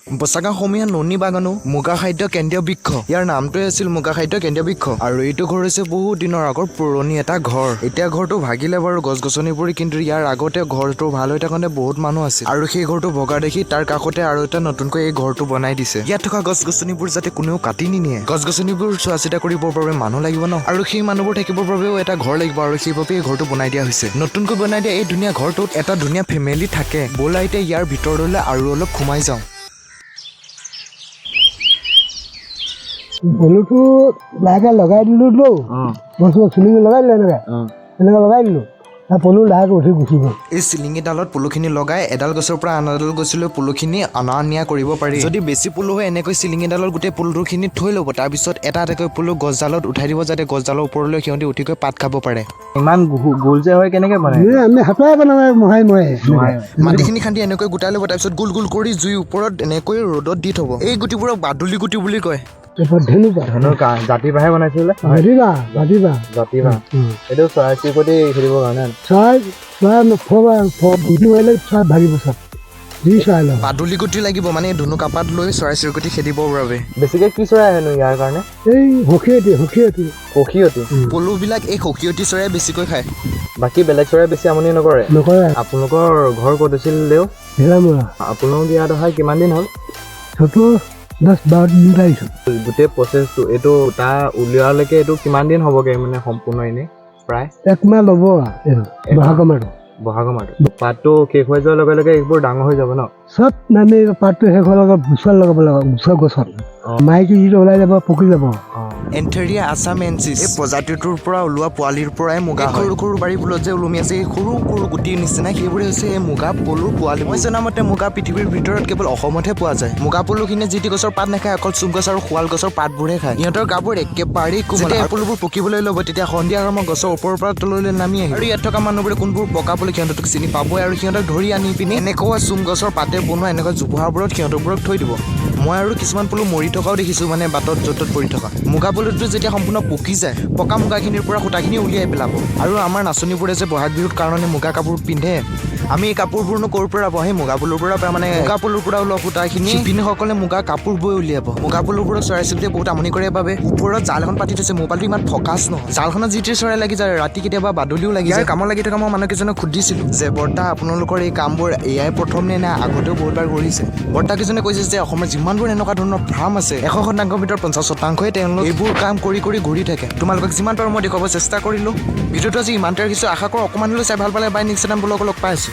বচাগাঁও সমীয়া ননী বাগানো মুগা খাদ্য কেন্দ্ৰীয় বৃক্ষ। ইয়াৰ নামটোৱে আছিল মুগা খাদ্য কেন্দ্ৰীয় বৃক্ষ। আৰু এইটো ঘৰ হৈছে বহু দিনৰ আগৰ পুৰণি এটা ঘৰ। এতিয়া ঘৰটো ভাগিলে বাৰু গছ গছনি পৰি, কিন্তু ইয়াৰ আগতে ঘৰটো ভাল হৈ থাকোঁতে বহুত মানুহ আছিল। আৰু সেই ঘৰটো ভগা দেখি তাৰ কাষতে আৰু এটা নতুনকৈ এই ঘৰটো বনাই দিছে। ইয়াত থকা গছ গছনিবোৰ যাতে কোনেও কাটি নিনিয়ে। গছ গছনিবোৰ চোৱা চিতা কৰিবৰ বাবে মানুহ লাগিব ন, আৰু সেই মানুহবোৰ থাকিবৰ বাবেও এটা ঘৰ লাগিব, আৰু সেইবাবে এই ঘৰটো বনাই দিয়া হৈছে। নতুনকৈ বনাই দিয়া এই ধুনীয়া ঘৰটোত এটা ধুনীয়া ফেমিলি থাকে। ব'লা এতিয়া ইয়াৰ ভিতৰলৈ আৰু অলপ সোমাই যাওঁ। পলুটো লাহেকে লগাই দিলো তো বস্তু চিলিঙি লগাই দিলে এনেকে লগাই দিলো তাৰ পলু লাহেকে উঠি গুচি গ'ল। এই চিলিঙিডালত পলুখিনি লগাই এডাল গছৰ পৰা আন এডাল গছলৈ পলুখিনি অনা নিয়া কৰিব পাৰি। যদি বেছি পলু হয় এনেকৈ চিলিঙিডালত গোটেই পলুখিনি থৈ ল'ব, তাৰপিছত এটা এটাকৈ পলু গছডালত উঠাই দিব, যাতে গছডালৰ ওপৰলৈ সিহঁতি উঠিকৈ পাত খাব পাৰে। ইমান গোল যে হয় কেনেকে বনাই? আমি হাতৰে বনাই মহাই মাটিখিনি খান্দি এনেকৈ গোটাই ল'ব, তাৰপিছত গোল গোল কৰি জুইৰ ওপৰত এনেকৈ ৰ'দত দি থ'ব। এই গুটিবোৰক বাদুলি গুটি বুলি কয়। ধেনুৰ জাতি বাঁহে বনাইছিলে জাতিবাঁহ এইটো চৰাই চিৰিকটি খেলিবৰ কাৰণে বাদুলি গুটি লাগিব, মানে ধুনু কাপাত লৈ চৰাই চিৰিকটি খেদিবৰ বাবে। বেছিকে কি চৰাই আহেনো ইয়াৰ কাৰণে? এই সখীয়তী পলুবিলাক এই সখীয়তী চৰাই বেছিকৈ খায়। বাকী বেলেগ চৰাই বেছি আমনি নকৰে? আপোনালোকৰ ঘৰ ক'ত আছিল দেও? আপোনালোক ইয়াত অহা কিমান দিন হ'ল? 10-12 দিন আহিছো। গোটেই প্ৰচেছটো এইটো তাৰ উলিওৱালৈকে এইটো কিমান দিন হ'বগে, মানে সম্পূৰ্ণ এনেই প্ৰায়? 1 মাহ ল'ব বহাগৰ মাহটো পাতটো শেষ হৈ যোৱাৰ লগে লগে এইবোৰ ডাঙৰ হৈ যাব ন? চব নামি পাতটো শেষ হোৱাৰ লগত গুচোৱা লগাব লাগিব। গুচোৱা গছত মাইকী যিটো ওলাই যাব পকি যাব। এন্থেৰিয়া আছামেনচিছ এই প্ৰজাতিটোৰ পৰা ওলোৱা পোৱালিৰ পৰাই মুগা সৰু সৰু বাৰীবোৰত যে ওলমি আছে, এই সৰু সৰু গুটিৰ নিচিনা সেইবোৰে হৈছে এই মুগা পলুৰ পোৱালি। মই জনামতে মুগা পৃথিৱীৰ ভিতৰত কেৱল অসমতহে পোৱা যায়। মুগা পলুখিনিয়ে যি টি গছৰ পাত নাখায়, অকল চুম গছ আৰু শুৱাল গছৰ পাতবোৰহে খায়। ইহঁতৰ গাবোৰ একেবাৰেই কোমল। যেতিয়া এই পলুবোৰ পকিবলৈ ল'ব, তেতিয়া সন্ধিয়া সময়ত গছৰ ওপৰৰ পৰা তললৈ নামি আহিব। আৰু ইয়াত থকা মানুহবোৰে কোনবোৰ পকা পলু সিহঁতক চিনি পাবই, আৰু সিহঁতক ধৰি আনি পিনি এনেকুৱা চুম গছৰ পাতে বনোৱা এনেকুৱা জোপোহাবোৰত সিহঁতবোৰক থৈ দিব। মই আৰু কিছুমান পলু মৰি থকাও দেখিছোঁ, মানে বাটত য'ত ত'ত পৰি থকা। মুগা পলুটো যেতিয়া সম্পূৰ্ণ পকি যায়, পকা মুগাখিনিৰ পৰা সূতাখিনি উলিয়াই পেলাব। আৰু আমাৰ নাচনীবোৰে যে বহাগ বিহুৰ কাৰণে মুগা কাপোৰ পিন্ধে, আমি এই কাপোৰবোৰনো ক'ৰ পৰা পাওঁ? সেই মুগা পলুৰ পৰা পাওঁ। মানে মুগা পলুৰ পৰা ওলোৱা সূতাখিনি শিপিনীসকলে মুগা কাপোৰ বৈ উলিয়াব। মুগা পলুবোৰক চৰাই চিৰিকটিয়ে বহুত আমনি কৰে বাবে ওপৰত জাল এখন পাতি থৈছে। মোবাইলটো ইমান ফকাচ নহয়, জালখনত যি টি চৰাই লাগি যায়, ৰাতি কেতিয়াবা বাদুলিও লাগি যায়। কামত লাগি থকা মই মানুহকেইজনক সুধিছিলোঁ যে বৰ্তা আপোনালোকৰ এই কামবোৰ এয়াই প্ৰথম নে আগতেও বহুতবাৰ কৰিছে? বৰ্তাকেইজনে কৈছে যে অসমৰ যিমানবোৰ এনেকুৱা ধৰণৰ ফাৰ্ম আছে 100% ভিতৰত 50% তেওঁলোক এইবোৰ কাম কৰি কৰি ঘূৰি থাকে। তোমালোকক যিমান পাৰোঁ মই দেখুৱাব চেষ্টা কৰিলোঁ। ভিডিঅ'টো আজি ইমানতে ৰাখিছোঁ। আশা কৰোঁ অকণমান হ'লেও চাই ভাল পালে। বাই নেক্সট টাইম ব্লগত লগ পাই আছোঁ।